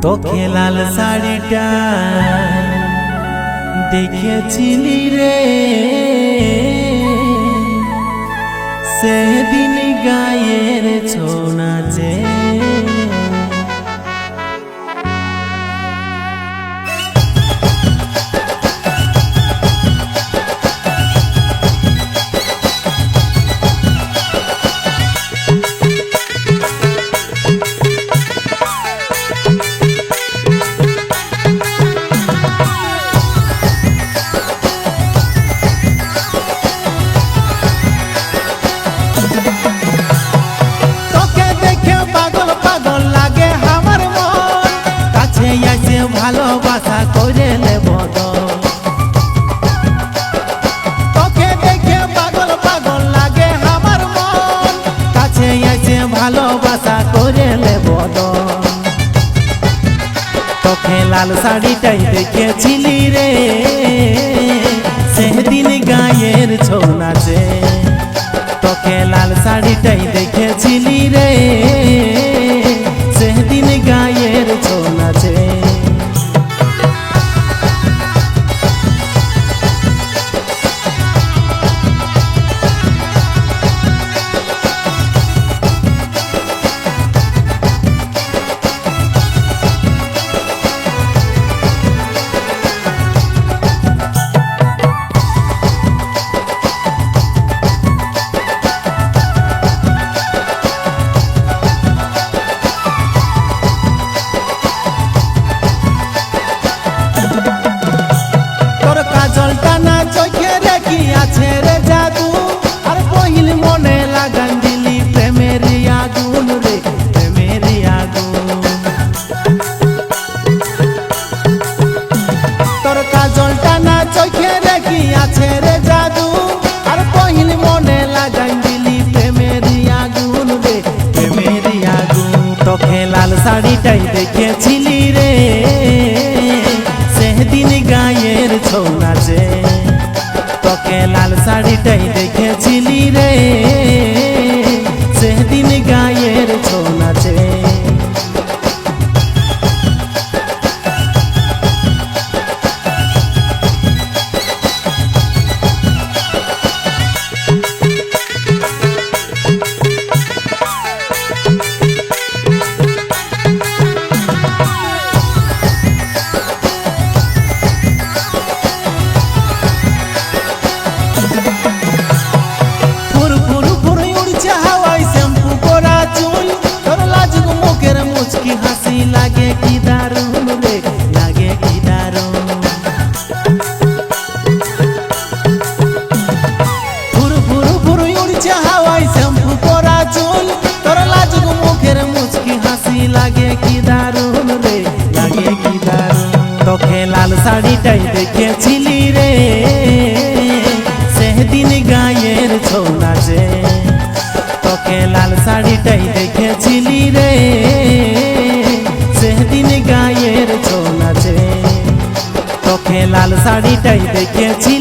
তোকে লাল শাড়িটা দেখেছিলি রে সেদিন গায়ের ছোনা যে ভালোবাসা করে নেব তোকে দেখে পাগল পাগল লাগে আমার মন কাছে এসে ভালোবাসা করে নেব তোকে লাল শাড়িটাই দেখেছিলি রে সেদিন গায়ের ছোনা যে তোকে লাল শাড়িটাই দেখেছিলি রে সেদিন গায়ের ছোনা যে জলটা না চোখে রেখি আছে রে জাদু আর পহিল মনে লাগান দিলি প্রেমের আগুন রে প্রেমের আগুন তোর কাজলটা না চোখে রেখি আছে রে জাদু আর পহিল মনে লাগান দিলি প্রেমের আগুন রে প্রেমের আগুন তোকে লাল শাড়িটাই দেখেছিলি রে সেদিন গায়ের ছোনা যে তোকে লাল শাড়িটাই দেখেছিলি রে সেদিন গায়ের ছোনা যে मुझकी हंसी लागे की दारुण रे लागे की दारुण फुर फुर फुर उड़ছে হাওয়ায় শ্যাম্পু করা চুল তোর লাজুক মুখের মুচকি হাসি লাগে কি দারুণ রে লাগে কি দারুণ তোকে লাল শাড়িটাই দেখেছিলি রে সেদিন গায়ের ছোনা যে তোকে লাল শাড়িটাই দেখেছিলি রে সেদিন গায়ের ছোনা যে তোকে লাল শাড়িটাই দেখেছি